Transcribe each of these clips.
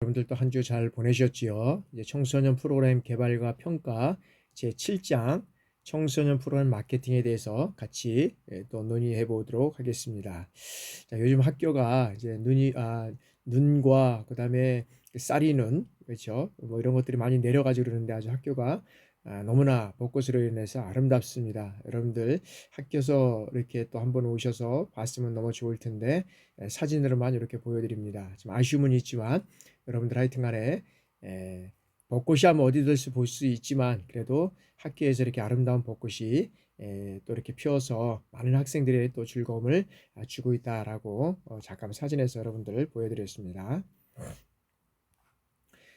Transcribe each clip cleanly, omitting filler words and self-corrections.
여러분들도 한 주 잘 보내셨지요? 이제 청소년 프로그램 개발과 평가 제 7장 청소년 프로그램 마케팅에 대해서 같이 또 논의해 보도록 하겠습니다. 자, 요즘 학교가 이제 눈과 그다음에 쌀이 눈, 그렇죠? 뭐 이런 것들이 많이 내려가지고 그러는데 아주 학교가 너무나 벚꽃으로 인해서 아름답습니다. 여러분들 학교에서 이렇게 또 한번 오셔서 봤으면 너무 좋을 텐데 사진으로만 이렇게 보여드립니다. 좀 아쉬움은 있지만 여러분들 하여튼간에 벚꽃이 하면 어디든지 볼 수 있지만 그래도 학교에서 이렇게 아름다운 벚꽃이 또 이렇게 피어서 많은 학생들의 또 즐거움을 주고 있다라고 잠깐 사진에서 여러분들 보여드렸습니다.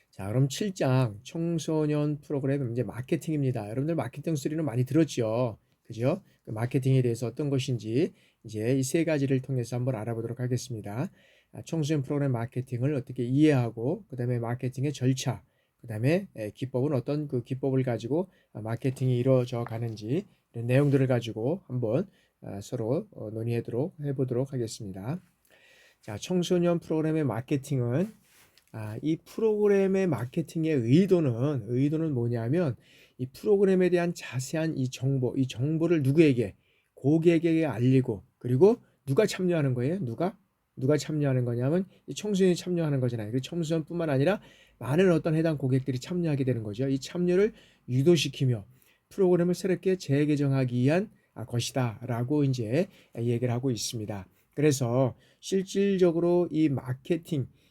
자, 그럼 7장 청소년 프로그램 이제 마케팅입니다. 여러분들 마케팅 소리는 많이 들었죠? 그죠? 그 마케팅에 대해서 어떤 것인지 이제 이 세 가지를 통해서 한번 알아보도록 하겠습니다. 청소년 프로그램 마케팅을 어떻게 이해하고 그다음에 마케팅의 절차, 그다음에 기법은 어떤 그 기법을 가지고 마케팅이 이루어져 가는지 이런 내용들을 가지고 한번 서로 논의해보도록 하겠습니다. 자, 청소년 프로그램의 마케팅은 이 프로그램의 마케팅의 의도는 뭐냐면 이 프로그램에 대한 자세한 이 정보를 누구에게 고객에게 알리고 그리고 누가 참여하는 거예요? 누가 참여하는 거냐면 이 청소년이 참여하는 거잖아요. 그 청소년뿐만 아니라 많은 어떤 해당 고객들이 참여하게 되는 거죠. 이 참여를 유도시키며 프로그램을 새롭게 재개정하기 위한 것이다라고 이제 얘기를 하고 있습니다. 그래서 실질적으로 이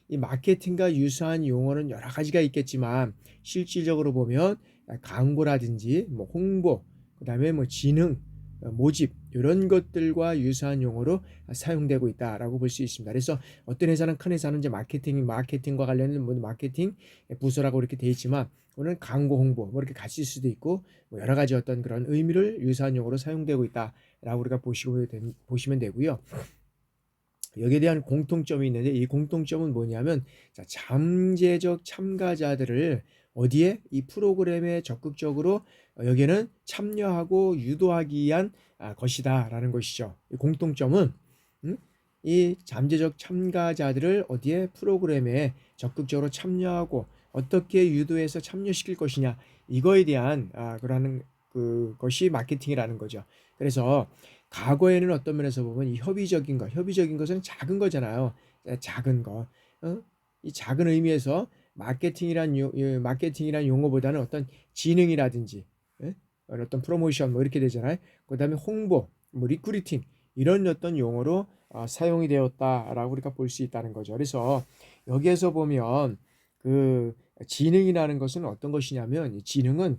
마케팅과 유사한 용어는 여러 가지가 있겠지만 실질적으로 보면 광고라든지 뭐 홍보, 그다음에 뭐 진흥, 모집 이런 것들과 유사한 용어로 사용되고 있다라고 볼 수 있습니다. 그래서 어떤 회사는 큰 회사는 이제 마케팅과 관련된 뭐 마케팅 부서라고 이렇게 돼 있지만 오늘 광고 홍보 뭐 이렇게 같이 쓸 수도 있고 뭐 여러 가지 어떤 그런 의미를 유사한 용어로 사용되고 있다라고 우리가 보시면 되고요. 여기에 대한 공통점이 있는데 이 공통점은 뭐냐면 잠재적 참가자들을 어디에 이 프로그램에 적극적으로 여기에는 참여하고 유도하기 위한 것이다 라는 것이죠. 이 공통점은 이 잠재적 참가자들을 어디에 프로그램에 적극적으로 참여하고 어떻게 유도해서 참여시킬 것이냐 이거에 대한 그러는 그것이 마케팅이라는 거죠. 그래서 과거에는 어떤 면에서 보면 이 협의적인 것은 작은 거잖아요. 작은 것. 이 작은 의미에서 마케팅이란 용어보다는 어떤 지능이라든지 어떤 프로모션 뭐 이렇게 되잖아요. 그다음에 홍보, 뭐 리크루팅 이런 어떤 용어로 사용이 되었다라고 우리가 볼 수 있다는 거죠. 그래서 여기에서 보면 그 지능이라는 것은 어떤 것이냐면 이 지능은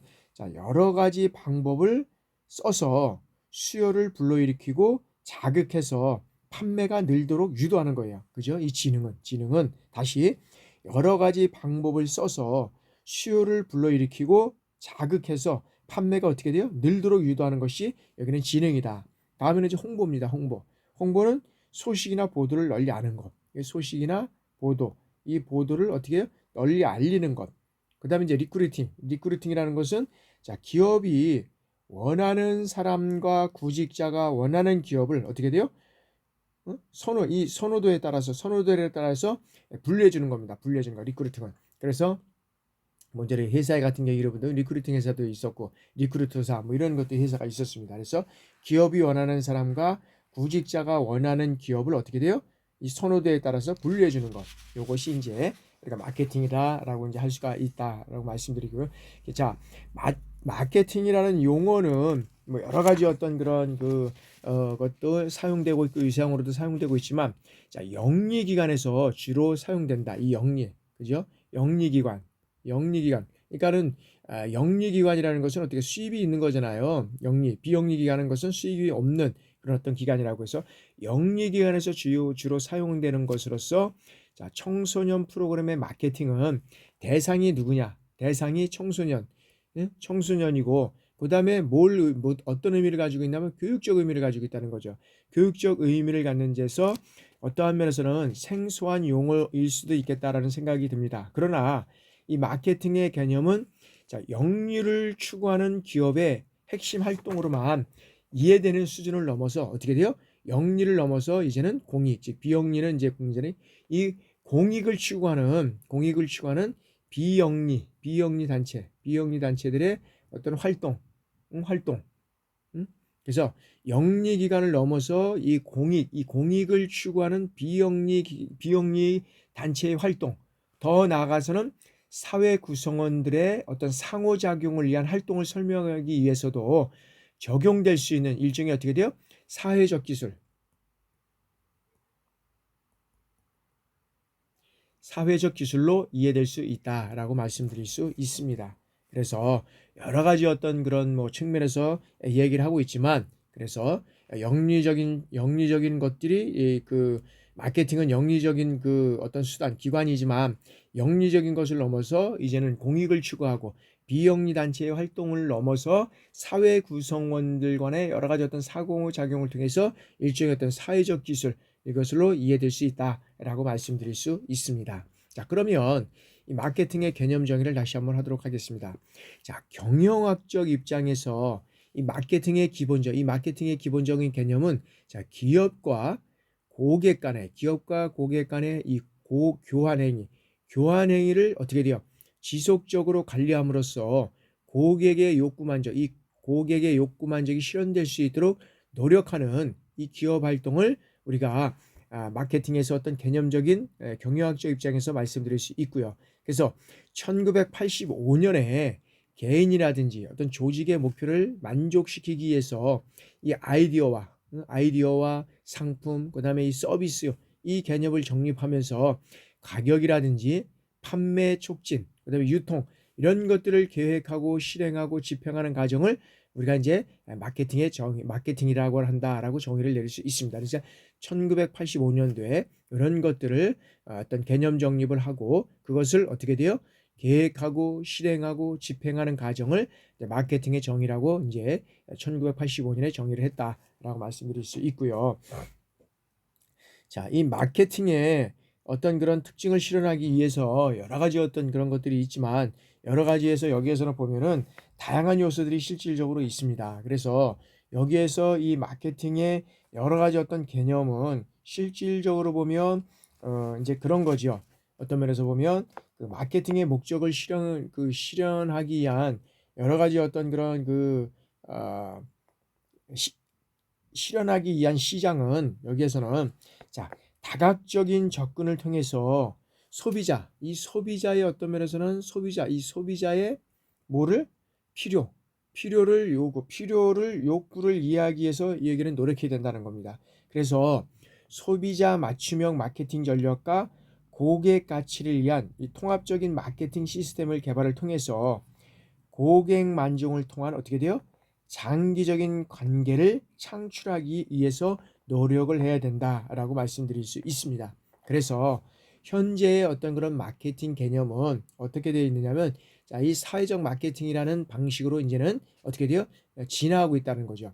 여러 가지 방법을 써서 수요를 불러일으키고 자극해서 판매가 늘도록 유도하는 거예요. 그죠? 이 지능은 다시 여러 가지 방법을 써서 수요를 불러일으키고 자극해서 판매가 어떻게 돼요? 늘도록 유도하는 것이 여기는 지능이다. 다음에는 이제 홍보입니다. 홍보는 소식이나 보도를 널리 아는 것. 소식이나 보도. 이 보도를 어떻게 해요? 널리 알리는 것. 그 다음에 이제 리크루팅이라는 것은 기업이 원하는 사람과 구직자가 원하는 기업을 어떻게 돼요? 이 선호도에 따라서 분류해 주는 겁니다. 분류해 주는 거, 리크루팅은. 그래서 먼저 회사 같은 경우 여러분들 리크루팅 회사도 있었고 리크루터사 뭐 이런 것도 회사가 있었습니다. 그래서 기업이 원하는 사람과 구직자가 원하는 기업을 어떻게 돼요? 이 선호도에 따라서 분류해 주는 것. 이것이 이제 우리가 마케팅이다라고 이제 할 수가 있다라고 말씀드리고요. 자, 마케팅이라는 용어는 뭐 여러 가지 어떤 그런 것도 사용되고 있고 유사용어로도 사용되고 있지만 영리기관에서 주로 사용된다. 이 그죠? 영리기관. 그러니까는 영리기관이라는 것은 어떻게 수입이 있는 거잖아요. 비영리기관은 것은 수입이 없는 그런 어떤 기관이라고 해서 영리기관에서 주로 사용되는 것으로서 청소년 프로그램의 마케팅은 대상이 누구냐? 대상이 청소년이고 그 다음에 어떤 의미를 가지고 있냐면 교육적 의미를 가지고 있다는 거죠. 교육적 의미를 갖는 데서 어떠한 면에서는 생소한 용어일 수도 있겠다라는 생각이 듭니다. 그러나 이 마케팅의 개념은 영리를 추구하는 기업의 핵심 활동으로만 이해되는 수준을 넘어서 어떻게 돼요? 영리를 넘어서 이제는 공익, 즉 비영리는 이제 공전이 이 공익을 추구하는 비영리 단체들의 어떤 활동. 그래서 영리 기관을 넘어서 이 공익을 추구하는 비영리 단체의 활동, 더 나아가서는 사회 구성원들의 어떤 상호작용을 위한 활동을 설명하기 위해서도 적용될 수 있는 일종의 어떻게 돼요? 사회적 기술로 이해될 수 있다라고 말씀드릴 수 있습니다. 그래서 여러 가지 어떤 그런 뭐 측면에서 얘기를 하고 있지만, 그래서 영리적인 것들이 그 마케팅은 영리적인 그 어떤 수단 기관이지만, 영리적인 것을 넘어서 이제는 공익을 추구하고 비영리 단체의 활동을 넘어서 사회 구성원들 간의 여러 가지 어떤 상호작용을 통해서 일종의 어떤 사회적 기술, 이것으로 이해될 수 있다라고 말씀드릴 수 있습니다. 자, 그러면 이 마케팅의 개념 정의를 다시 한번 하도록 하겠습니다. 자, 경영학적 입장에서 이 마케팅의 기본적인 개념은, 자, 기업과 고객 간의 이 교환 행위를 어떻게 돼요? 지속적으로 관리함으로써 고객의 욕구 만족이 실현될 수 있도록 노력하는 이 기업 활동을 우리가 마케팅에서 어떤 개념적인 경영학적 입장에서 말씀드릴 수 있고요. 그래서 1985년에 개인이라든지 어떤 조직의 목표를 만족시키기 위해서 이 아이디어와 상품, 그다음에 이 서비스, 이 개념을 정립하면서 가격이라든지 판매 촉진, 그다음에 유통, 이런 것들을 계획하고 실행하고 집행하는 과정을 우리가 이제 마케팅이라고 한다라고 정의를 내릴 수 있습니다. 그래서 1985년도에 이런 것들을 어떤 개념 정립을 하고 그것을 어떻게 돼요? 계획하고 실행하고 집행하는 과정을 마케팅의 정의라고 이제 1985년에 정의를 했다라고 말씀드릴 수 있고요. 자, 이 마케팅의 어떤 그런 특징을 실현하기 위해서 여러 가지 어떤 그런 것들이 있지만, 여러 가지에서 여기에서는 보면은 다양한 요소들이 실질적으로 있습니다. 그래서 여기에서 이 마케팅의 여러 가지 어떤 개념은 실질적으로 보면 이제 그런 거죠. 어떤 면에서 보면 그 마케팅의 목적을 실현하기 위한 여러 가지 어떤 그런 어, 시, 실현하기 위한 시장은, 여기에서는 자, 다각적인 접근을 통해서 소비자의 어떤 면에서는 소비자의 뭐를 욕구를 이해하기 위해서 이 얘기는 노력해야 된다는 겁니다. 그래서 소비자 맞춤형 마케팅 전략과 고객 가치를 위한 이 통합적인 마케팅 시스템을 개발을 통해서 고객 만족을 통한 어떻게 돼요? 장기적인 관계를 창출하기 위해서 노력을 해야 된다라고 말씀드릴 수 있습니다. 그래서 현재의 어떤 그런 마케팅 개념은 어떻게 되어 있느냐면, 자, 이 사회적 마케팅이라는 방식으로 이제는 어떻게 돼요? 진화하고 있다는 거죠.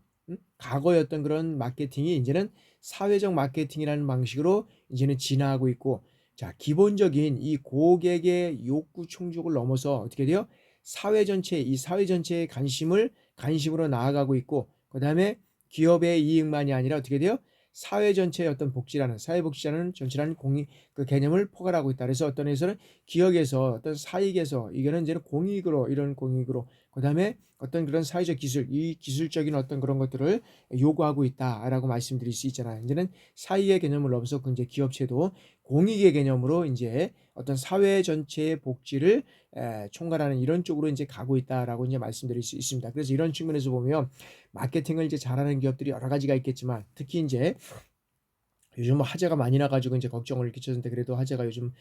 과거의 어떤 그런 마케팅이 이제는 사회적 마케팅이라는 방식으로 이제는 진화하고 있고, 자, 기본적인 이 고객의 욕구 충족을 넘어서 어떻게 돼요? 사회 전체의 관심으로 나아가고 있고, 그 다음에 기업의 이익만이 아니라 어떻게 돼요? 사회 복지라는 전체라는 그 개념을 포괄하고 있다. 그래서 어떤 에서는 기업에서 어떤 사익에서 이거는 이제 이런 공익으로, 그 다음에 어떤 그런 사회적 이 기술적인 어떤 그런 것들을 요구하고 있다라고 말씀드릴 수 있잖아요. 이제는 사익의 개념을 넘어서 이제 기업체도 공익의 개념으로 이제 어떤 사회 전체의 복지를 총괄하는 이런 쪽으로 이제 가고 있다라고 이제 말씀드릴 수 있습니다. 그래서 이런 측면에서 보면 마케팅을 이제 잘하는 기업들이 여러 가지가 있겠지만, 특히 이제 요즘 화재가 많이 나가지고 이제 걱정을 끼쳤는데, 그래도 화재가 요즘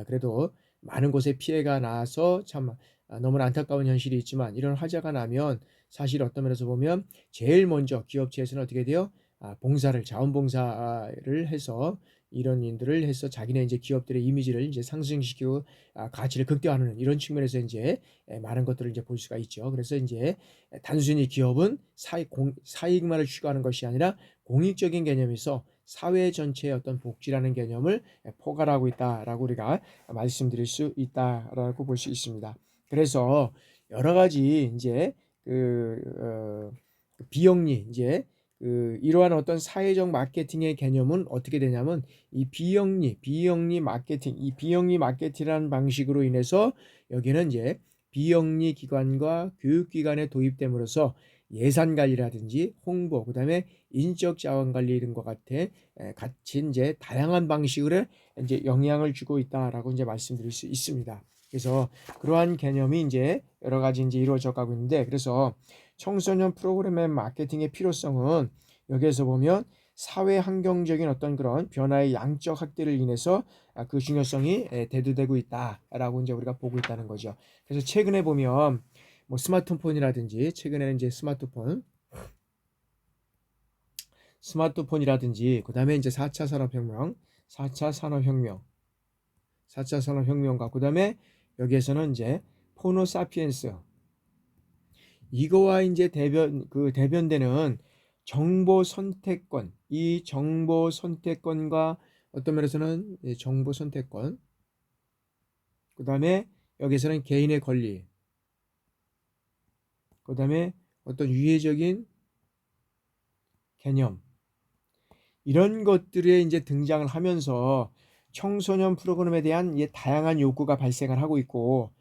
그래도 많은 곳에 피해가 나서 참 너무나 안타까운 현실이 있지만, 이런 화재가 나면 사실 어떤 면에서 보면 제일 먼저 기업체에서는 어떻게 돼요? 자원봉사를 해서 이런 일들을 해서 자기네 이제 기업들의 이미지를 이제 상승시키고 가치를 극대화하는 이런 측면에서 이제 많은 것들을 이제 볼 수가 있죠. 그래서 이제 단순히 기업은 사익만을 추구하는 것이 아니라 공익적인 개념에서 사회 전체의 어떤 복지라는 개념을 포괄하고 있다라고 우리가 말씀드릴 수 있다라고 볼 수 있습니다. 그래서 여러 가지 이제 그 비영리 이러한 어떤 사회적 마케팅의 개념은 어떻게 되냐면 이 비영리 마케팅, 이 비영리 마케팅이라는 방식으로 인해서 여기는 이제 비영리 기관과 교육기관에 도입됨으로써 예산 관리라든지 홍보, 그다음에 인적 자원 관리 이런 것 같이 이제 다양한 방식으로 이제 영향을 주고 있다라고 이제 말씀드릴 수 있습니다. 그래서 그러한 개념이 이제 여러 가지 이제 이루어져 가고 있는데, 그래서 청소년 프로그램의 마케팅의 필요성은 여기에서 보면 사회 환경적인 어떤 그런 변화의 양적 확대를 인해서 그 중요성이 대두되고 있다라고 이제 우리가 보고 있다는 거죠. 그래서 최근에 보면 뭐 스마트폰이라든지, 최근에는 이제 스마트폰이라든지, 그다음에 이제 4차 산업혁명, 4차 산업혁명과 그다음에 여기에서는 이제 포노사피엔스, 이거와 이제 대변되는 정보 선택권, 이 정보 선택권과 어떤 면에서는 정보 선택권, 그다음에 여기서는 개인의 권리, 그다음에 어떤 유해적인 개념, 이런 것들에 이제 등장을 하면서 청소년 프로그램에 대한 다양한 욕구가 발생을 하고 있고,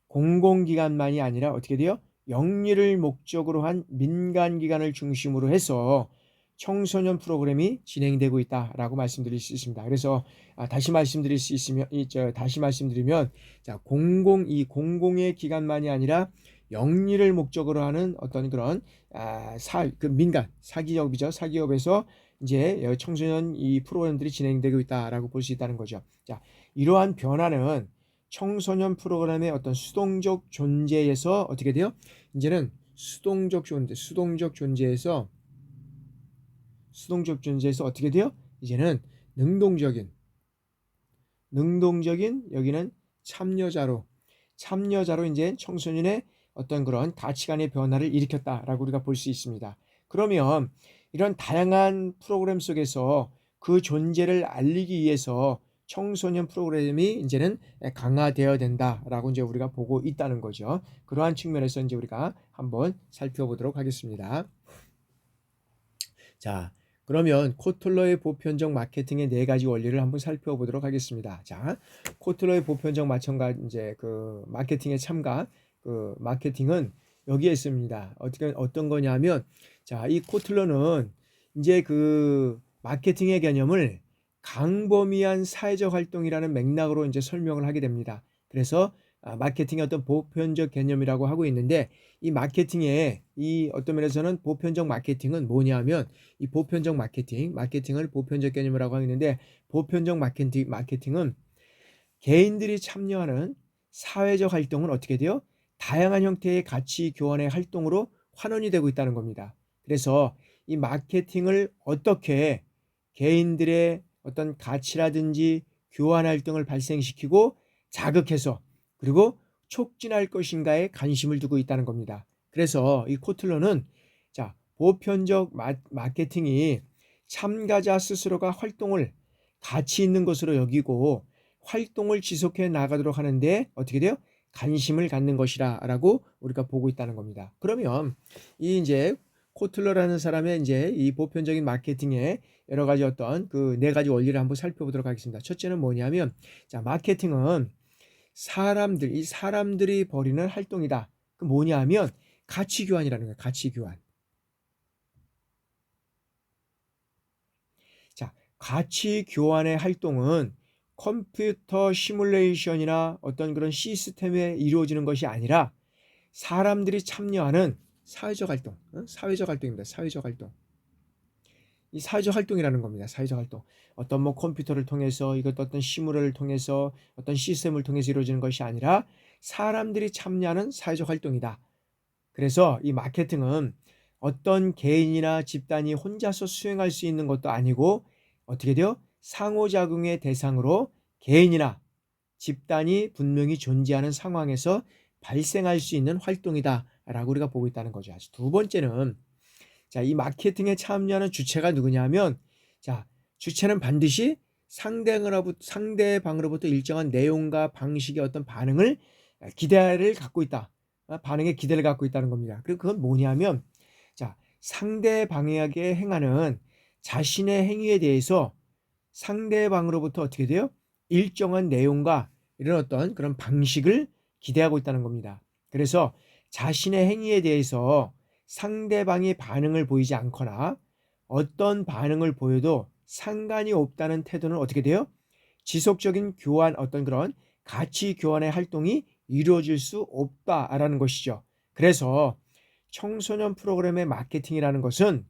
공공기관만이 아니라 어떻게 돼요? 영리를 목적으로 한 민간기관을 중심으로 해서 청소년 프로그램이 진행되고 있다라고 말씀드릴 수 있습니다. 그래서 다시 말씀드리면, 자, 공공의 기관만이 아니라 영리를 목적으로 하는 어떤 그런 민간 사기업이죠. 사기업에서 이제 청소년 이 프로그램들이 진행되고 있다라고 볼 수 있다는 거죠. 자, 이러한 변화는 청소년 프로그램의 어떤 수동적 존재에서 어떻게 돼요? 이제는 수동적 존재에서 어떻게 돼요? 이제는 능동적인 여기는 참여자로 이제 청소년의 어떤 그런 가치관의 변화를 일으켰다라고 우리가 볼 수 있습니다. 그러면 이런 다양한 프로그램 속에서 그 존재를 알리기 위해서 청소년 프로그램이 이제는 강화되어야 된다라고 이제 우리가 보고 있다는 거죠. 그러한 측면에서 이제 우리가 한번 살펴보도록 하겠습니다. 자, 그러면 코틀러의 보편적 마케팅의 4가지 원리를 한번 살펴보도록 하겠습니다. 자, 코틀러의 보편적 이제 마케팅의 참가, 마케팅은 여기에 있습니다. 어떤 거냐면, 자, 이 코틀러는 이제 마케팅의 개념을 강범위한 사회적 활동이라는 맥락으로 이제 설명을 하게 됩니다. 그래서 마케팅의 어떤 보편적 개념이라고 하고 있는데, 이 마케팅의 어떤 면에서는 보편적 마케팅은 뭐냐면, 이 보편적 마케팅을 보편적 개념이라고 하고 있는데, 보편적 마케팅은 개인들이 참여하는 사회적 활동은 어떻게 돼요? 다양한 형태의 가치 교환의 활동으로 환원이 되고 있다는 겁니다. 그래서 이 마케팅을 어떻게 개인들의 어떤 가치라든지 교환 활동을 발생시키고 자극해서 그리고 촉진할 것인가에 관심을 두고 있다는 겁니다. 그래서 이 코틀러는, 자, 보편적 마케팅이 참가자 스스로가 활동을 가치 있는 것으로 여기고 활동을 지속해 나가도록 하는데 어떻게 돼요? 관심을 갖는 것이라고 우리가 보고 있다는 겁니다. 그러면 이 이제 코틀러라는 사람의 이제 이 보편적인 마케팅의 여러 가지 어떤 4가지 원리를 한번 살펴보도록 하겠습니다. 첫째는 뭐냐면, 자, 마케팅은 사람들이 벌이는 활동이다. 그 뭐냐면 가치 교환이라는 거예요. 가치 교환. 자, 가치 교환의 활동은 컴퓨터 시뮬레이션이나 어떤 그런 시스템에 이루어지는 것이 아니라 사람들이 참여하는 사회적 활동입니다. 사회적 활동. 이 사회적 활동이라는 겁니다. 사회적 활동. 어떤 컴퓨터를 통해서, 이것도 어떤 시뮬을 통해서, 어떤 시스템을 통해서 이루어지는 것이 아니라 사람들이 참여하는 사회적 활동이다. 그래서 이 마케팅은 어떤 개인이나 집단이 혼자서 수행할 수 있는 것도 아니고 어떻게 돼요? 상호작용의 대상으로 개인이나 집단이 분명히 존재하는 상황에서 발생할 수 있는 활동이다라고 우리가 보고 있다는 거죠. 두 번째는, 자, 이 마케팅에 참여하는 주체가 누구냐면, 자, 주체는 반드시 상대방으로부터 일정한 내용과 방식의 어떤 기대를 갖고 있다. 반응의 기대를 갖고 있다는 겁니다. 그리고 그건 뭐냐면, 자, 상대방에게 행하는 자신의 행위에 대해서 상대방으로부터 어떻게 돼요? 일정한 내용과 이런 어떤 그런 방식을 기대하고 있다는 겁니다. 그래서 자신의 행위에 대해서 상대방이 반응을 보이지 않거나 어떤 반응을 보여도 상관이 없다는 태도는 어떻게 돼요? 지속적인 교환, 어떤 그런 가치 교환의 활동이 이루어질 수 없다라는 것이죠. 그래서 청소년 프로그램의 마케팅이라는 것은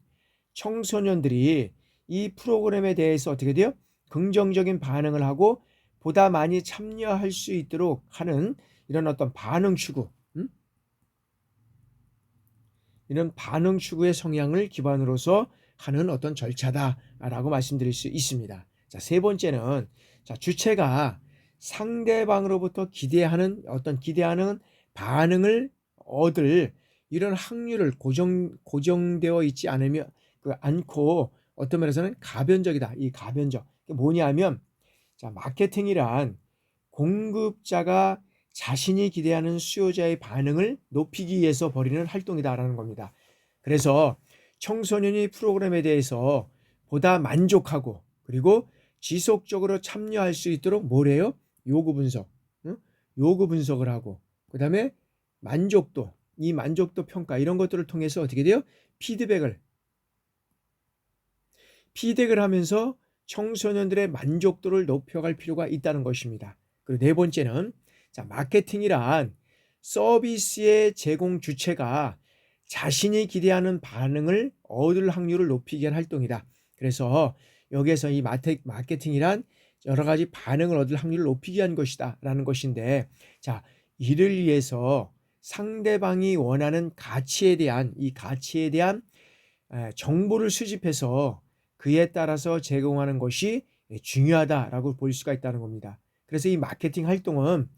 청소년들이 이 프로그램에 대해서 어떻게 돼요? 긍정적인 반응을 하고 보다 많이 참여할 수 있도록 하는 이런 어떤 반응 추구, 이런 반응 추구의 성향을 기반으로서 하는 어떤 절차다라고 말씀드릴 수 있습니다. 자, 세 번째는 주체가 상대방으로부터 기대하는 반응을 얻을 이런 확률을 고정되어 있지 않고 어떤 면에서는 가변적이다. 이 가변적. 뭐냐면 마케팅이란 공급자가 자신이 기대하는 수요자의 반응을 높이기 위해서 벌이는 활동이다라는 겁니다. 그래서 청소년이 프로그램에 대해서 보다 만족하고 그리고 지속적으로 참여할 수 있도록 뭐래요? 요구 분석, 요구 분석을 하고 그다음에 만족도, 이 만족도 평가 이런 것들을 통해서 어떻게 돼요? 피드백을 하면서 청소년들의 만족도를 높여갈 필요가 있다는 것입니다. 그리고 네 번째는 마케팅이란 서비스의 제공 주체가 자신이 기대하는 반응을 얻을 확률을 높이기 위한 활동이다. 그래서 여기에서 이 마케팅이란 여러 가지 반응을 얻을 확률을 높이기 위한 것이다 라는 것인데, 이를 위해서 상대방이 원하는 가치에 대한 정보를 수집해서 그에 따라서 제공하는 것이 중요하다라고 볼 수가 있다는 겁니다. 그래서 이 마케팅 활동은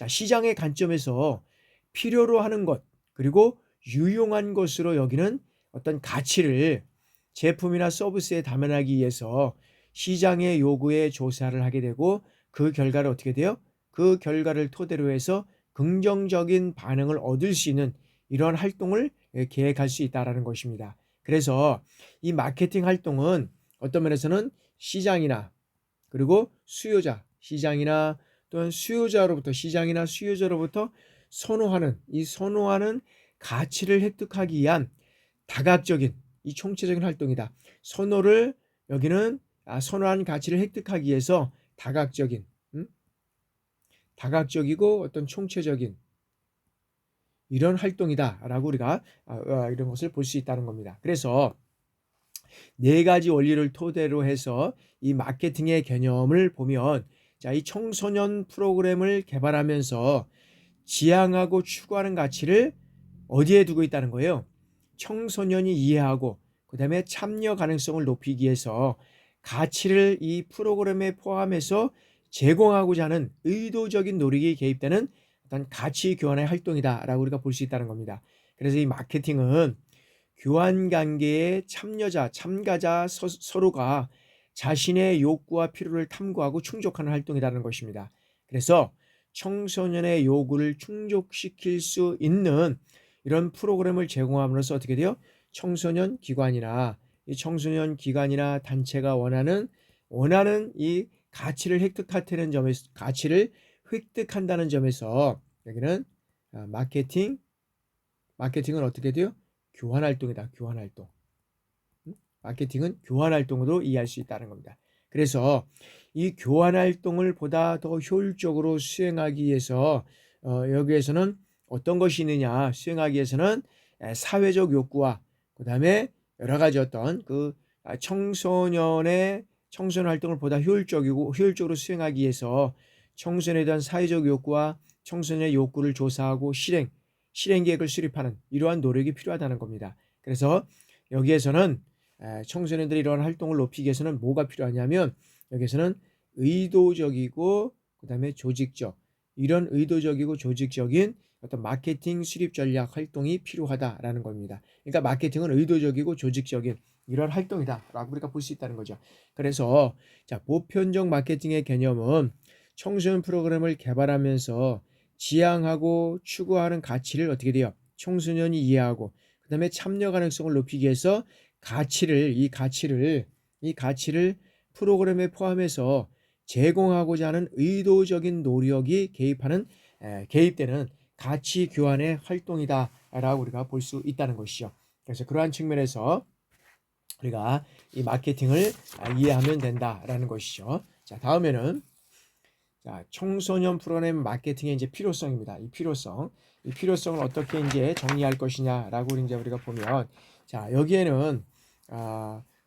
시장의 관점에서 필요로 하는 것 그리고 유용한 것으로 여기는 어떤 가치를 제품이나 서비스에 담아내기 위해서 시장의 요구에 조사를 하게 되고 그 결과를 어떻게 돼요? 그 결과를 토대로 해서 긍정적인 반응을 얻을 수 있는 이런 활동을 계획할 수 있다는 것입니다. 그래서 이 마케팅 활동은 어떤 면에서는 시장이나 그리고 시장이나 또는 시장이나 수요자로부터 선호하는 가치를 획득하기 위한 다각적인 이 총체적인 활동이다. 여기는 선호한 가치를 획득하기 위해서 다각적이고 어떤 총체적인 이런 활동이다라고 우리가 이런 것을 볼 수 있다는 겁니다. 그래서 네 가지 원리를 토대로 해서 이 마케팅의 개념을 보면 이 청소년 프로그램을 개발하면서 지향하고 추구하는 가치를 어디에 두고 있다는 거예요? 청소년이 이해하고 그다음에 참여 가능성을 높이기 위해서 가치를 이 프로그램에 포함해서 제공하고자 하는 의도적인 노력이 개입되는 어떤 가치 교환의 활동이다라고 우리가 볼 수 있다는 겁니다. 그래서 이 마케팅은 교환 관계의 참가자 서로가 자신의 욕구와 필요를 탐구하고 충족하는 활동이라는 것입니다. 그래서 청소년의 요구를 충족시킬 수 있는 이런 프로그램을 제공함으로써 어떻게 돼요? 청소년 기관이나 단체가 원하는 이 가치를 획득한다는 점에서 여기는 마케팅은 어떻게 돼요? 교환 활동이다. 교환 활동. 마케팅은 교환 활동으로 이해할 수 있다는 겁니다. 그래서 이 교환 활동을 보다 더 효율적으로 수행하기 위해서 여기에서는 어떤 것이 있느냐? 수행하기 위해서는 사회적 욕구와 그다음에 여러 가지 어떤 청소년 활동을 보다 효율적으로 수행하기 위해서 청소년에 대한 사회적 욕구와 청소년의 욕구를 조사하고 실행 계획을 수립하는 이러한 노력이 필요하다는 겁니다. 그래서 여기에서는 청소년들이 이러한 활동을 높이기 위해서는 뭐가 필요하냐면 여기에서는 의도적이고 그다음에 이런 의도적이고 조직적인 어떤 마케팅 수립 전략 활동이 필요하다라는 겁니다. 그러니까 마케팅은 의도적이고 조직적인 이런 활동이다라고 우리가 볼 수 있다는 거죠. 그래서 보편적 마케팅의 개념은 청소년 프로그램을 개발하면서 지향하고 추구하는 가치를 어떻게 돼요? 청소년이 이해하고 그다음에 참여 가능성을 높이기 위해서 이 가치를 프로그램에 포함해서 제공하고자 하는 의도적인 노력이 개입되는 가치 교환의 활동이다라고 우리가 볼 수 있다는 것이죠. 그래서 그러한 측면에서 우리가 이 마케팅을 이해하면 된다라는 것이죠. 자, 다음에는 청소년 프로그램 마케팅의 이제 필요성입니다. 이 필요성을 어떻게 이제 정리할 것이냐라고 이제 우리가 보면, 자, 여기에는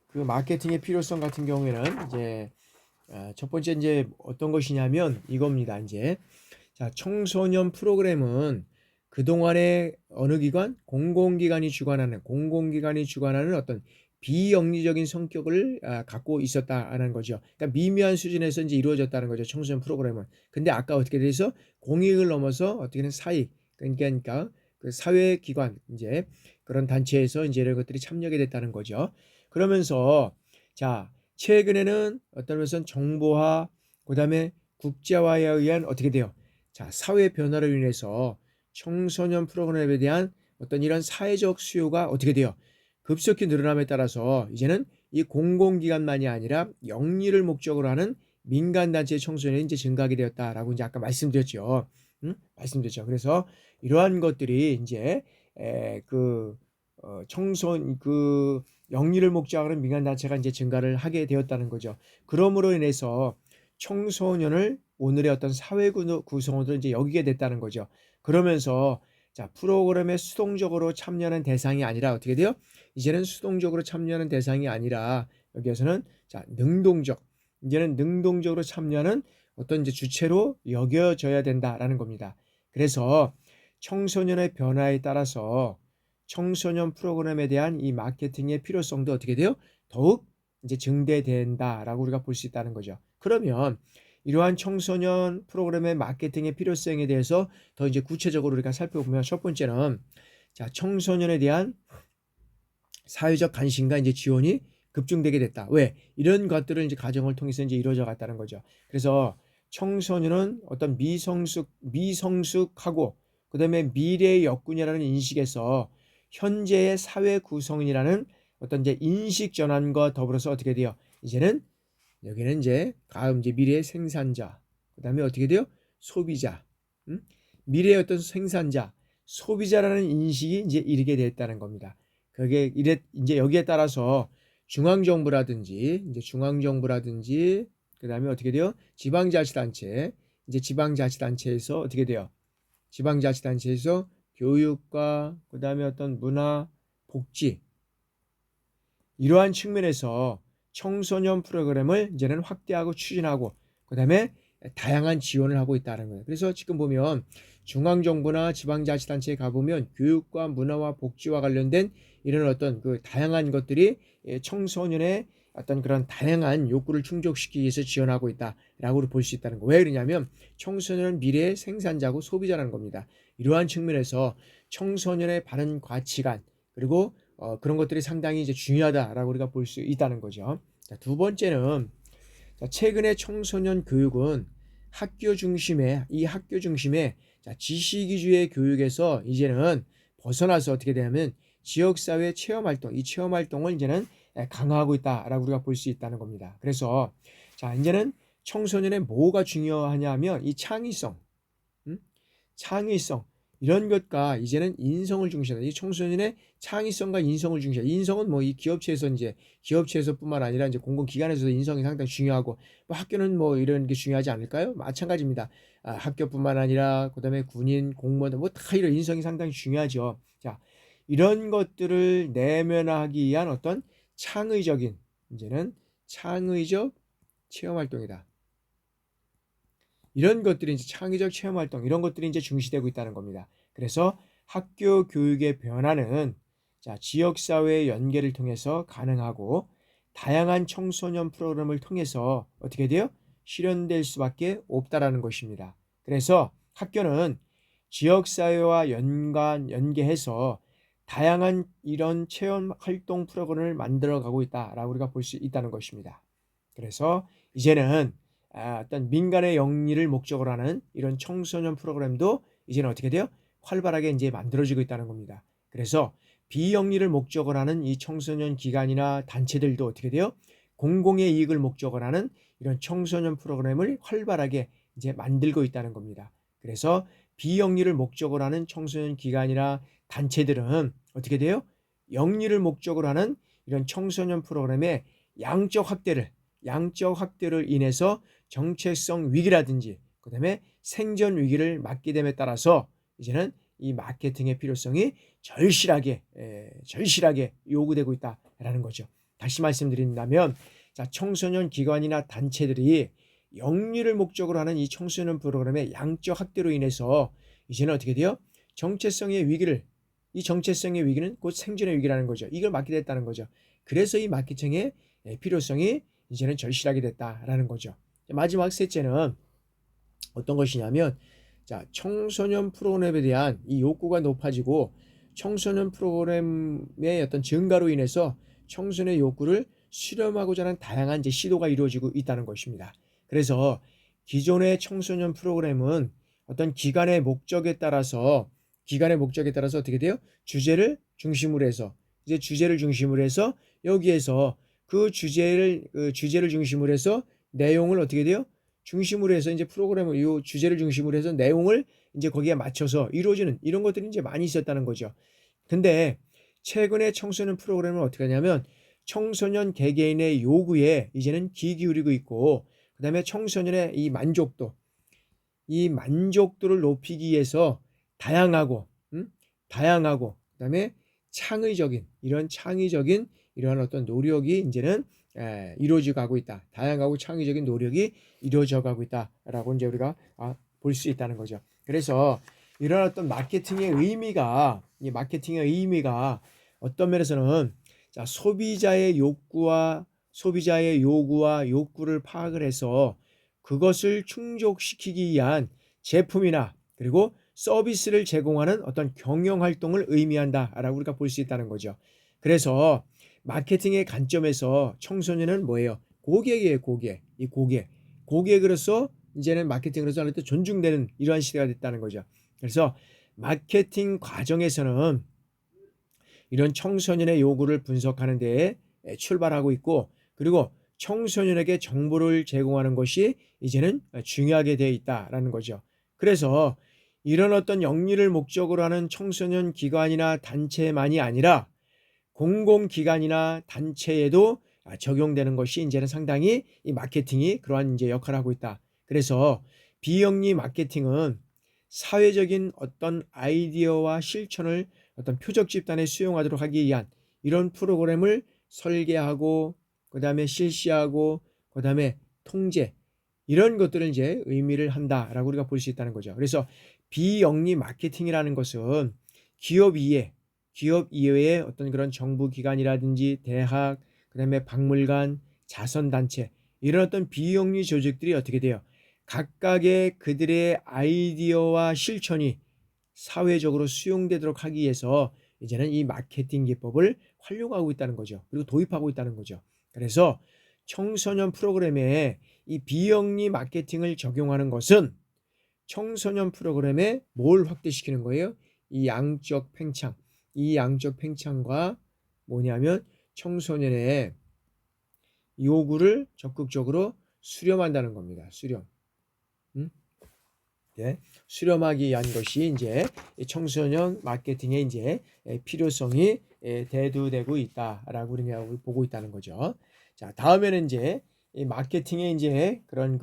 그 마케팅의 필요성 같은 경우에는 이제 첫 번째 이제 어떤 것이냐면 이겁니다. 이제 자, 청소년 프로그램은 그동안의 어느 기관, 공공기관이 주관하는 어떤 비영리적인 성격을 갖고 있었다는 거죠. 그러니까 미미한 수준에서 이제 이루어졌다는 거죠. 청소년 프로그램은. 근데 아까 어떻게 돼서 공익을 넘어서 어떻게는 사익, 그러니까 그 사회기관 이제 그런 단체에서 이제 이런 것들이 참여하게 됐다는 거죠. 그러면서 자, 최근에는 어떤 면에서는 정보화, 그다음에 국제화에 의한 어떻게 돼요? 자, 사회 변화로 인해서 청소년 프로그램에 대한 어떤 이런 사회적 수요가 어떻게 돼요? 급속히 늘어남에 따라서 이제는 이 공공기관만이 아니라 영리를 목적으로 하는 민간단체의 청소년이 이제 증가하게 되었다라고 이제 아까 말씀드렸죠. 말씀드렸죠. 그래서 이러한 것들이 이제 영리를 목적으로 하는 민간단체가 이제 증가를 하게 되었다는 거죠. 그러므로 인해서 청소년을 오늘의 어떤 사회 구성원으로 이제 여기게 됐다는 거죠. 그러면서 자, 프로그램에 수동적으로 참여하는 대상이 아니라 어떻게 돼요? 이제는 수동적으로 참여하는 대상이 아니라 여기에서는 자, 이제는 능동적으로 참여하는 어떤 이제 주체로 여겨져야 된다라는 겁니다. 그래서 청소년의 변화에 따라서 청소년 프로그램에 대한 이 마케팅의 필요성도 어떻게 돼요? 더욱 이제 증대된다라고 우리가 볼 수 있다는 거죠. 그러면 이러한 청소년 프로그램의 마케팅의 필요성에 대해서 더 이제 구체적으로 우리가 살펴보면 첫 번째는 자, 청소년에 대한 사회적 관심과 이제 지원이 급증되게 됐다. 왜? 이런 것들을 이제 가정을 통해서 이제 이루어져 갔다는 거죠. 그래서 청소년은 어떤 미성숙하고 그다음에 미래의 역군이라는 인식에서 현재의 사회 구성이라는 어떤 이제 인식 전환과 더불어서 어떻게 돼요? 이제는 여기는 이제 다음 이제 미래의 생산자, 그다음에 어떻게 돼요? 소비자, 미래의 어떤 생산자, 소비자라는 인식이 이제 이르게 됐다는 겁니다. 그게 이제 여기에 따라서 중앙정부라든지 그다음에 어떻게 돼요? 지방자치단체에서 어떻게 돼요? 지방자치단체에서 교육과 그다음에 어떤 문화, 복지 이러한 측면에서 청소년 프로그램을 이제는 확대하고 추진하고 그다음에 다양한 지원을 하고 있다는 거예요. 그래서 지금 보면 중앙정부나 지방자치단체에 가보면 교육과 문화와 복지와 관련된 이런 어떤 그 다양한 것들이 청소년의 어떤 그런 다양한 욕구를 충족시키기 위해서 지원하고 있다라고 볼 수 있다는 거. 왜 그러냐면 청소년은 미래의 생산자고 소비자라는 겁니다. 이러한 측면에서 청소년의 바른 가치관 그리고 그런 것들이 상당히 이제 중요하다라고 우리가 볼 수 있다는 거죠. 자, 두 번째는 최근의 청소년 교육은 학교 중심의 지식 위주의 교육에서 이제는 벗어나서 어떻게 되냐면 지역사회 체험활동, 이 체험활동을 이제는 강화하고 있다라고 우리가 볼 수 있다는 겁니다. 그래서 자, 이제는 청소년의 뭐가 중요하냐면 이 창의성, 이런 것과 이제는 인성을 중시하다. 이 청소년의 창의성과 인성을 중시하다. 인성은 뭐 이 기업체에서뿐만 아니라 이제 공공기관에서도 인성이 상당히 중요하고 뭐 학교는 뭐 이런 게 중요하지 않을까요? 마찬가지입니다. 학교뿐만 아니라 그다음에 군인, 공무원 뭐 다 이런 인성이 상당히 중요하죠. 자, 이런 것들을 내면화하기 위한 어떤 이제는 창의적 체험 활동이다. 이런 것들이 이제 창의적 체험 활동 이런 것들이 이제 중시되고 있다는 겁니다. 그래서 학교 교육의 변화는 자, 지역 사회의 연계를 통해서 가능하고 다양한 청소년 프로그램을 통해서 어떻게 돼요? 실현될 수밖에 없다라는 것입니다. 그래서 학교는 지역 사회와 연계해서 다양한 이런 체험 활동 프로그램을 만들어 가고 있다라고 우리가 볼 수 있다는 것입니다. 그래서 이제는 어떤 민간의 영리를 목적으로 하는 이런 청소년 프로그램도 이제는 어떻게 돼요? 활발하게 이제 만들어지고 있다는 겁니다. 그래서 비영리를 목적으로 하는 이 청소년 기관이나 단체들도 어떻게 돼요? 공공의 이익을 목적으로 하는 이런 청소년 프로그램을 활발하게 이제 만들고 있다는 겁니다. 그래서 비영리를 목적으로 하는 청소년 기관이나 단체들은 어떻게 돼요? 영리를 목적으로 하는 이런 청소년 프로그램의 양적 확대를 인해서 정체성 위기라든지 그다음에 생존 위기를 맞게 됨에 따라서 이제는 이 마케팅의 필요성이 절실하게 요구되고 있다라는 거죠. 다시 말씀드린다면 자, 청소년 기관이나 단체들이 영리를 목적으로 하는 이 청소년 프로그램의 양적 확대로 인해서 이제는 어떻게 돼요? 이 정체성의 위기는 곧 생존의 위기라는 거죠. 이걸 맞게 됐다는 거죠. 그래서 이 마케팅의 필요성이 이제는 절실하게 됐다라는 거죠. 마지막 셋째는 어떤 것이냐면 자, 청소년 프로그램에 대한 이 욕구가 높아지고 청소년 프로그램의 어떤 증가로 인해서 청소년의 욕구를 수렴하고자 하는 다양한 이제 시도가 이루어지고 있다는 것입니다. 그래서 기존의 청소년 프로그램은 어떤 기관의 목적에 따라서 어떻게 돼요? 주제를 중심으로 해서 여기에서 그 주제를 중심으로 해서 내용을 어떻게 돼요? 중심으로 해서 이제 프로그램을 이 주제를 중심으로 해서 내용을 이제 거기에 맞춰서 이루어지는 이런 것들이 이제 많이 있었다는 거죠. 근데 최근에 청소년 프로그램은 어떻게 하냐면 청소년 개개인의 요구에 이제는 귀 기울이고 있고 그다음에 청소년의 이 만족도를 높이기 위해서 다양하고 그다음에 창의적인 이러한 어떤 노력이 이제는 이루어져 가고 있다. 다양하고 창의적인 노력이 이루어져 가고 있다라고 이제 우리가 볼 수 있다는 거죠. 그래서 이런 어떤 마케팅의 의미가 어떤 면에서는 자, 소비자의 요구와 욕구를 파악을 해서 그것을 충족시키기 위한 제품이나 그리고 서비스를 제공하는 어떤 경영 활동을 의미한다라고 우리가 볼 수 있다는 거죠. 그래서 마케팅의 관점에서 청소년은 뭐예요? 고객이에요, 고객. 고객으로서 이제는 마케팅으로서 하나님 존중되는 이러한 시대가 됐다는 거죠. 그래서 마케팅 과정에서는 이런 청소년의 요구를 분석하는 데에 출발하고 있고 그리고 청소년에게 정보를 제공하는 것이 이제는 중요하게 되어 있다라는 거죠. 그래서 이런 어떤 영리를 목적으로 하는 청소년 기관이나 단체만이 아니라 공공기관이나 단체에도 적용되는 것이 이제는 상당히 이 마케팅이 그러한 이제 역할을 하고 있다. 그래서 비영리 마케팅은 사회적인 어떤 아이디어와 실천을 어떤 표적 집단에 수용하도록 하기 위한 이런 프로그램을 설계하고 그다음에 실시하고 그다음에 통제 이런 것들을 이제 의미를 한다라고 우리가 볼 수 있다는 거죠. 그래서 비영리 마케팅이라는 것은 기업 이외의 어떤 그런 정부 기관이라든지 대학, 그다음에 박물관, 자선단체 이런 어떤 비영리 조직들이 어떻게 돼요? 각각의 그들의 아이디어와 실천이 사회적으로 수용되도록 하기 위해서 이제는 이 마케팅 기법을 활용하고 있다는 거죠. 그리고 도입하고 있다는 거죠. 그래서 청소년 프로그램에 이 비영리 마케팅을 적용하는 것은 청소년 프로그램에 뭘 확대시키는 거예요? 이 양적 팽창과 뭐냐면 청소년의 요구를 적극적으로 수렴한다는 겁니다. 수렴. 수렴하기 위한 것이 이제 청소년 마케팅의 이제 필요성이 대두되고 있다라고 우리가 보고 있다는 거죠. 자, 다음에는 이제 이 마케팅의 이제 그런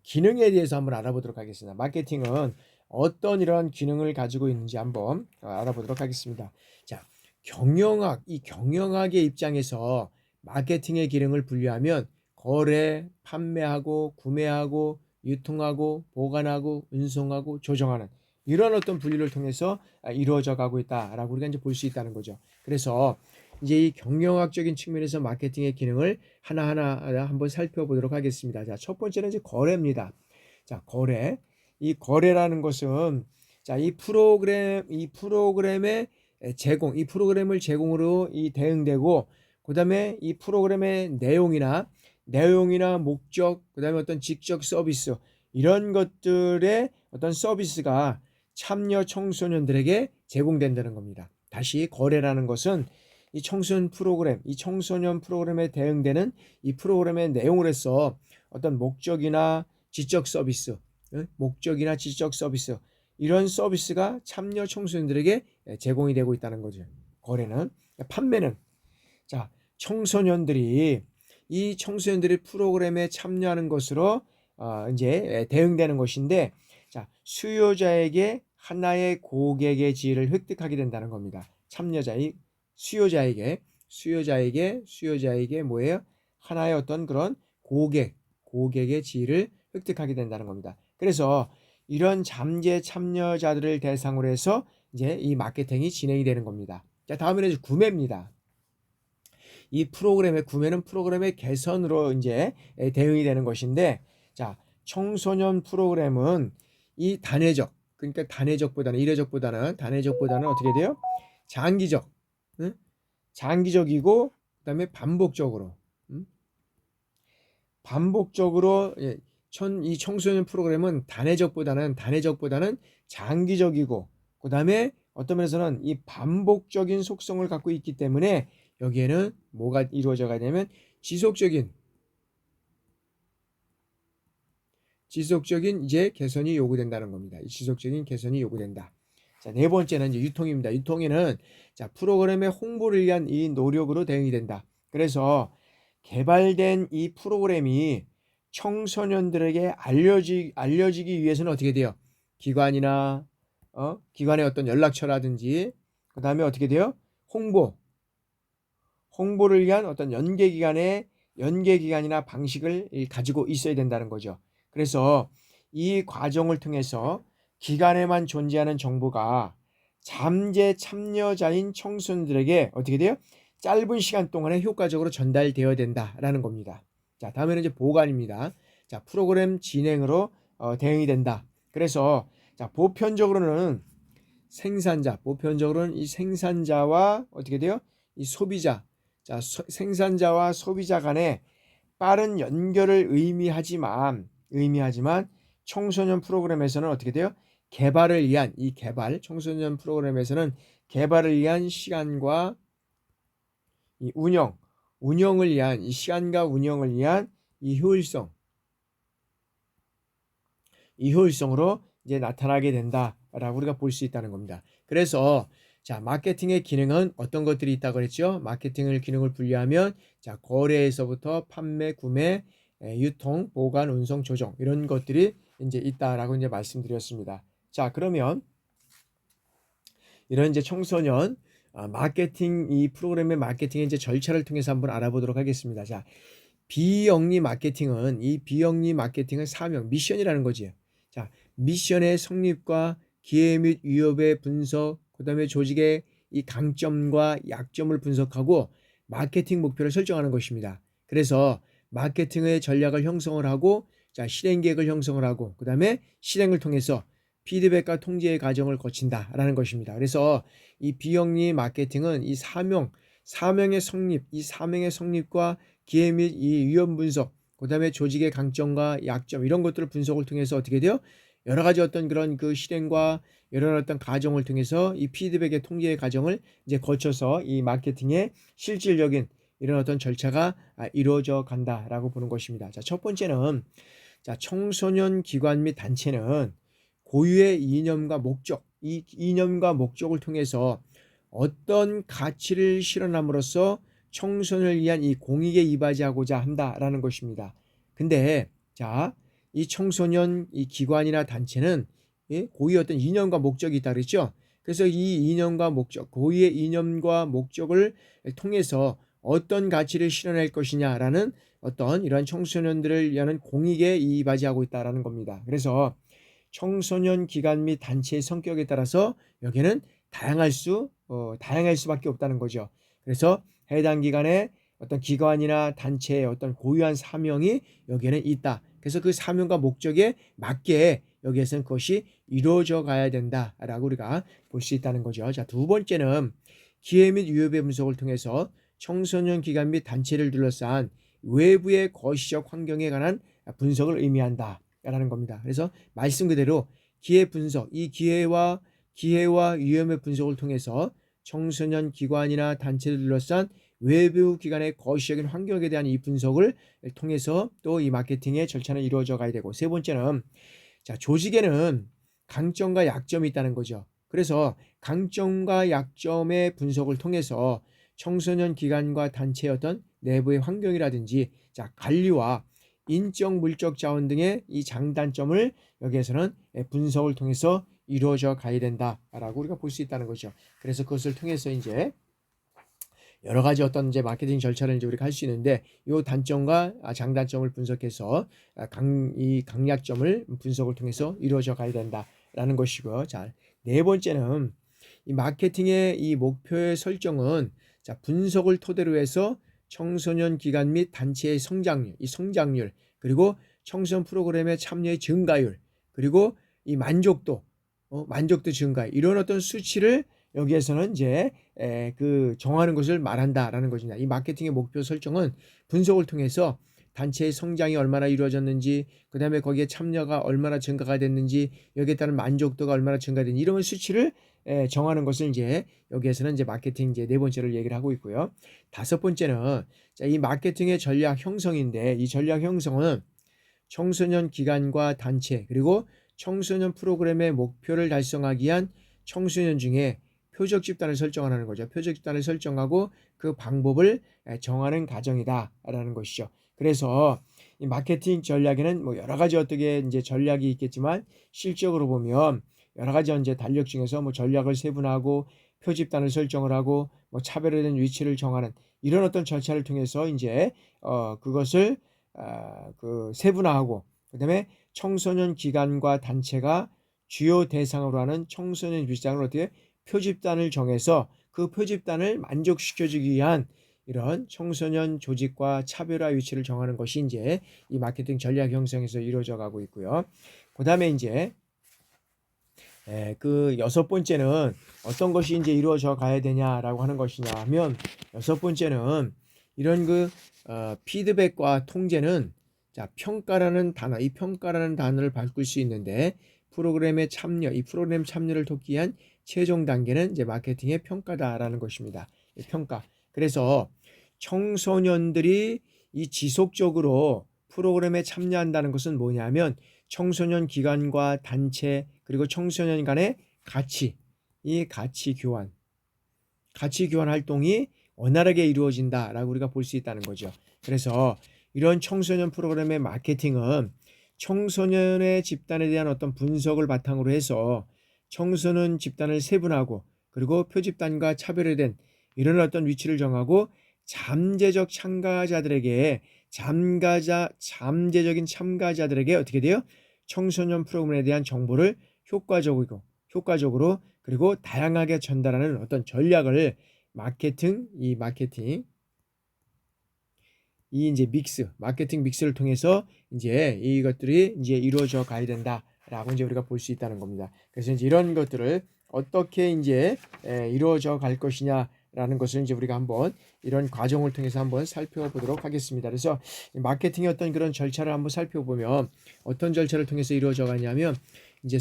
기능에 대해서 한번 알아보도록 하겠습니다. 마케팅은 어떤 이런 기능을 가지고 있는지 한번 알아보도록 하겠습니다. 자, 경영학의 입장에서 마케팅의 기능을 분류하면 거래, 판매하고 구매하고 유통하고 보관하고 운송하고 조정하는 이런 어떤 분류를 통해서 이루어져 가고 있다라고 우리가 이제 볼 수 있다는 거죠. 그래서 이제 이 경영학적인 측면에서 마케팅의 기능을 하나하나 한번 살펴보도록 하겠습니다. 자, 첫 번째는 이제 거래입니다. 자, 거래. 이 거래라는 것은 자, 이 프로그램의 이 프로그램을 제공으로 대응되고 그다음에 이 프로그램의 내용이나 목적, 그다음에 어떤 직접 서비스 이런 것들의 어떤 서비스가 참여 청소년들에게 제공된다는 겁니다. 다시 거래라는 것은 이 청소년 프로그램, 이 청소년 프로그램에 대응되는 이 프로그램의 내용을 해서 어떤 목적이나 지적 서비스, 목적이나 지적 서비스, 이런 서비스가 참여 청소년들에게 제공이 되고 있다는 거죠. 거래는. 판매는, 자, 이 청소년들이 프로그램에 참여하는 것으로 이제 대응되는 것인데, 자, 수요자에게 하나의 고객의 지위를 획득하게 된다는 겁니다. 수요자에게 뭐예요? 하나의 어떤 그런 고객의 지위를 획득하게 된다는 겁니다. 그래서 이런 잠재 참여자들을 대상으로 해서 이제 이 마케팅이 진행이 되는 겁니다. 자, 다음에는 이제 구매입니다. 이 프로그램의 구매는 프로그램의 개선으로 이제 대응이 되는 것인데, 자, 청소년 프로그램은 이 단회적, 그러니까 단회적보다는 어떻게 돼요? 장기적, 응? 장기적이고 그다음에 반복적으로, 이 청소년 프로그램은 단회적보다는 장기적이고, 그다음에 어떤 면에서는 이 반복적인 속성을 갖고 있기 때문에 여기에는 뭐가 이루어져 가냐면 지속적인 이제 개선이 요구된다는 겁니다. 지속적인 개선이 요구된다. 자, 네 번째는 이제 유통입니다. 유통에는 자, 프로그램의 홍보를 위한 이 노력으로 대응이 된다. 그래서 개발된 이 프로그램이 청소년들에게 알려지기 위해서는 어떻게 돼요? 기관의 어떤 연락처라든지, 그 다음에 어떻게 돼요? 홍보를 위한 어떤 연계기관이나 방식을 가지고 있어야 된다는 거죠. 그래서 이 과정을 통해서 기관에만 존재하는 정보가 잠재 참여자인 청소년들에게 어떻게 돼요? 짧은 시간 동안에 효과적으로 전달되어야 된다라는 겁니다. 자, 다음에는 이제 보관입니다. 자, 프로그램 진행으로 대응이 된다. 그래서 자, 보편적으로는 이 생산자와 어떻게 돼요? 이 소비자, 자, 생산자와 소비자 간의 빠른 연결을 의미하지만 청소년 프로그램에서는 어떻게 돼요? 청소년 프로그램에서는 개발을 위한 시간과 이 시간과 운영을 위한 이 효율성으로 이제 나타나게 된다라고 우리가 볼 수 있다는 겁니다. 그래서 자, 마케팅의 기능은 어떤 것들이 있다고 그랬죠? 마케팅을 기능을 분류하면 자, 거래에서부터 판매, 구매, 유통, 보관, 운송, 조정 이런 것들이 이제 있다라고 이제 말씀드렸습니다. 자, 그러면 이런 이제 청소년 이 프로그램의 마케팅의 이제 절차를 통해서 한번 알아보도록 하겠습니다. 자, 비영리 마케팅은 사명, 미션이라는 거지. 자, 미션의 성립과 기회 및 위협의 분석, 그다음에 조직의 이 강점과 약점을 분석하고 마케팅 목표를 설정하는 것입니다. 그래서 마케팅의 전략을 형성을 하고, 자, 실행 계획을 형성을 하고, 그다음에 실행을 통해서 피드백과 통제의 과정을 거친다라는 것입니다. 그래서 이 비영리 마케팅은 이 사명의 성립과 기회 및 이 위험 분석, 그다음에 조직의 강점과 약점 이런 것들을 분석을 통해서 어떻게 돼요? 여러 가지 어떤 그런 그 실행과 여러 어떤 과정을 통해서 이 피드백의 통계의 과정을 이제 거쳐서 이 마케팅의 실질적인 이런 어떤 절차가 이루어져 간다라고 보는 것입니다. 자, 첫 번째는 자, 청소년 기관 및 단체는 고유의 이 이념과 목적을 통해서 어떤 가치를 실현함으로써 청소년을 위한 이 공익에 이바지하고자 한다라는 것입니다. 근데 자, 이 청소년 이 기관이나 단체는 고유의 어떤 이념과 목적이 있다 그랬죠. 그래서 고유의 이념과 목적을 통해서 어떤 가치를 실현할 것이냐라는 어떤 이러한 청소년들을 위한 공익에 이바지하고 있다라는 겁니다. 그래서 청소년 기관 및 단체의 성격에 따라서 여기는 다양할 수밖에 없다는 거죠. 그래서 해당 기관의 어떤 기관이나 단체의 어떤 고유한 사명이 여기에는 있다. 그래서 그 사명과 목적에 맞게 여기에서는 그것이 이루어져 가야 된다라고 우리가 볼 수 있다는 거죠. 자, 두 번째는 기회 및 위협의 분석을 통해서 청소년 기관 및 단체를 둘러싼 외부의 거시적 환경에 관한 분석을 의미한다라는 겁니다. 그래서 말씀 그대로 기회 분석, 이 기회와 위험의 분석을 통해서 청소년 기관이나 단체를 둘러싼 외부 기관의 거시적인 환경에 대한 이 분석을 통해서 또 이 마케팅의 절차는 이루어져 가야 되고, 세 번째는 자, 조직에는 강점과 약점이 있다는 거죠. 그래서 강점과 약점의 분석을 통해서 청소년 기관과 단체의 어떤 내부의 환경이라든지 자, 관리와 인적 물적 자원 등의 이 장단점을 여기에서는 분석을 통해서 이루어져 가야 된다라고 우리가 볼 수 있다는 거죠. 그래서 그것을 통해서 이제 여러 가지 어떤 이제 마케팅 절차를 이제 우리가 할 수 있는데, 이 단점과 장단점을 분석해서 이 강약점을 분석을 통해서 이루어져 가야 된다라는 것이고요. 자, 네 번째는 이 마케팅의 이 목표의 설정은 자, 분석을 토대로 해서 청소년 기관 및 단체의 성장률, 그리고 청소년 프로그램의 참여의 증가율, 그리고 이 만족도 증가, 이런 어떤 수치를 여기에서는 이제 그 정하는 것을 말한다라는 것입니다. 이 마케팅의 목표 설정은 분석을 통해서 단체의 성장이 얼마나 이루어졌는지, 그 다음에 거기에 참여가 얼마나 증가가 됐는지, 여기에 따른 만족도가 얼마나 증가됐는지, 이런 수치를 정하는 것을 이제 여기에서는 이제 마케팅 이제 네 번째를 얘기를 하고 있고요. 다섯 번째는 자, 이 마케팅의 전략 형성인데, 이 전략 형성은 청소년 기관과 단체, 그리고 청소년 프로그램의 목표를 달성하기 위한 청소년 중에 표적 집단을 설정하는 거죠. 표적 집단을 설정하고 그 방법을 정하는 과정이다라는 것이죠. 그래서 이 마케팅 전략에는 뭐 여러 가지 어떻게 이제 전략이 있겠지만, 실적으로 보면 여러 가지 이제 달력 중에서 뭐 전략을 세분화하고 표 집단을 설정을 하고 뭐 차별화된 위치를 정하는 이런 어떤 절차를 통해서 이제 그것을 그 세분화하고, 그다음에 청소년 기관과 단체가 주요 대상으로 하는 청소년 위장을 어떻게 표집단을 정해서 그 표집단을 만족시켜주기 위한 이런 청소년 조직과 차별화 위치를 정하는 것이 이제 이 마케팅 전략 형성에서 이루어져 가고 있고요. 그 다음에 이제 그 여섯 번째는 어떤 것이 이제 이루어져 가야 되냐라고 하는 것이냐 하면, 여섯 번째는 이런 그 피드백과 통제는 자, 평가라는 단어, 이 평가라는 단어를 바꿀 수 있는데, 프로그램의 참여, 이 프로그램 참여를 돕기 위한 최종 단계는 이제 마케팅의 평가다라는 것입니다. 평가. 그래서 청소년들이 이 지속적으로 프로그램에 참여한다는 것은 뭐냐면, 청소년 기관과 단체, 그리고 청소년 간의 이 가치 교환 활동이 원활하게 이루어진다라고 우리가 볼 수 있다는 거죠. 그래서 이런 청소년 프로그램의 마케팅은 청소년의 집단에 대한 어떤 분석을 바탕으로 해서 청소년 집단을 세분하고, 그리고 표집단과 차별화된 이런 어떤 위치를 정하고, 잠재적인 참가자들에게 어떻게 돼요? 청소년 프로그램에 대한 정보를 효과적으로 그리고 다양하게 전달하는 어떤 전략을 마케팅 이제 마케팅 믹스를 통해서 이제 이것들이 이제 이루어져 가야 된다라고 이제 우리가 볼 수 있다는 겁니다. 그래서 이제 이런 것들을 어떻게 이제 이루어져 갈 것이냐라는 것을 이제 우리가 한번 이런 과정을 통해서 한번 살펴보도록 하겠습니다. 그래서 마케팅의 어떤 그런 절차를 한번 살펴보면, 어떤 절차를 통해서 이루어져 가냐면, 이제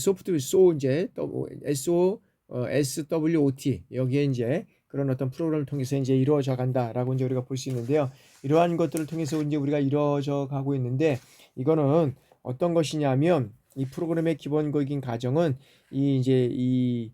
SWOT 여기에 이제 그런 어떤 프로그램을 통해서 이제 이루어져 간다라고 이제 우리가 볼 수 있는데요. 이러한 것들을 통해서 이제 우리가 이루어져 가고 있는데, 이거는 어떤 것이냐면, 이 프로그램의 기본적인 가정은 이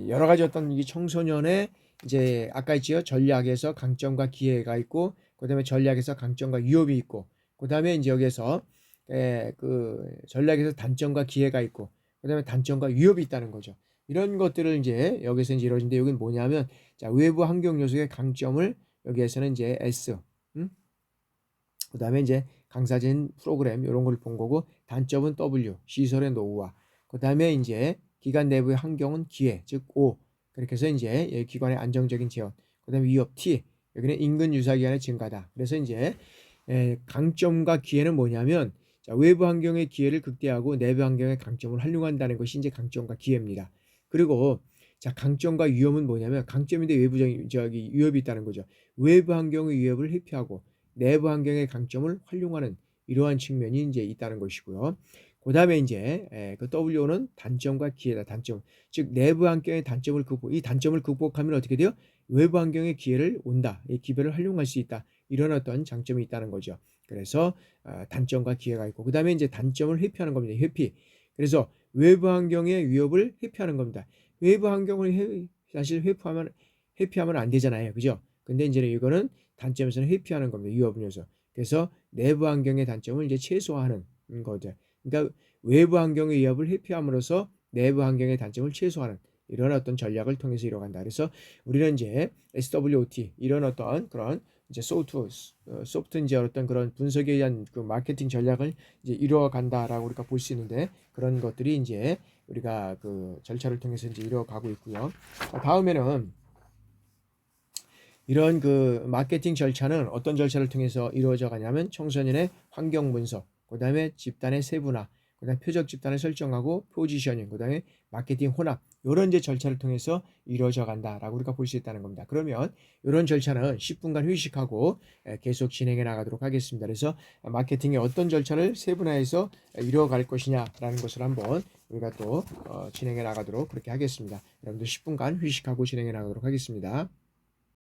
여러 가지 어떤 이 청소년의 이제 아까 있지요, 전략에서 강점과 기회가 있고, 그다음에 전략에서 강점과 위협이 있고, 그다음에 이제 여기에서 그 전략에서 단점과 기회가 있고, 그다음에 단점과 위협이 있다는 거죠. 이런 것들을 이제 여기서 이제 이루어진데, 여기는 뭐냐면, 자, 외부 환경 요소의 강점을 여기에서는 이제 S, 그다음에 이제 강사진 프로그램 이런 걸 본 거고, 단점은 W, 시설의 노후화, 그다음에 이제 기관 내부의 환경은 기회, 즉 O, 그렇게 해서 이제 기관의 안정적인 재원, 그다음에 위협 T, 여기는 인근 유사 기간의 증가다. 그래서 이제 강점과 기회는 뭐냐면, 자, 외부 환경의 기회를 극대화하고 내부 환경의 강점을 활용한다는 것이 이제 강점과 기회입니다. 그리고 자, 강점과 위험은 뭐냐면, 강점인데 외부적인 위협이 있다는 거죠. 외부 환경의 위협을 회피하고 내부 환경의 강점을 활용하는 이러한 측면이 이제 있다는 것이고요. 그다음에 이제 그 WO는 단점과 기회다. 단점. 즉 내부 환경의 단점을 이 단점을 극복하면 어떻게 돼요? 외부 환경의 기회를 온다. 이 기회를 활용할 수 있다. 이런 어떤 장점이 있다는 거죠. 그래서 단점과 기회가 있고 그다음에 이제 단점을 회피하는 겁니다. 회피. 그래서 외부 환경의 위협을 회피하는 겁니다. 외부 환경을 사실 회피하면 안 되잖아요. 그죠? 근데 이제 이거는 단점에서는 회피하는 겁니다. 위협을 위해서. 그래서 내부 환경의 단점을 이제 최소화하는 거죠. 그러니까 외부 환경의 위협을 회피함으로써 내부 환경의 단점을 최소화하는 이런 어떤 전략을 통해서 이뤄간다. 그래서 우리는 이제 SWOT 이런 어떤 그런 이제 소프트 이제 어떤 그런 분석에 의한 그 마케팅 전략을 이제 이루어간다라고 우리가 볼 수 있는데 그런 것들이 이제 우리가 그 절차를 통해서 이제 이루어가고 있고요. 다음에는 이런 그 마케팅 절차는 어떤 절차를 통해서 이루어져 가냐면 청소년의 환경 분석, 그다음에 집단의 세분화, 그다음에 표적 집단을 설정하고 포지셔닝, 그다음에 마케팅 혼합 이런 이제 절차를 통해서 이루어져 간다라고 우리가 볼 수 있다는 겁니다. 그러면 이런 절차는 10분간 휴식하고 계속 진행해 나가도록 하겠습니다. 그래서 마케팅의 어떤 절차를 세분화해서 이루어갈 것이냐라는 것을 한번 우리가 또 진행해 나가도록 그렇게 하겠습니다. 여러분들 10분간 휴식하고 진행해 나가도록 하겠습니다.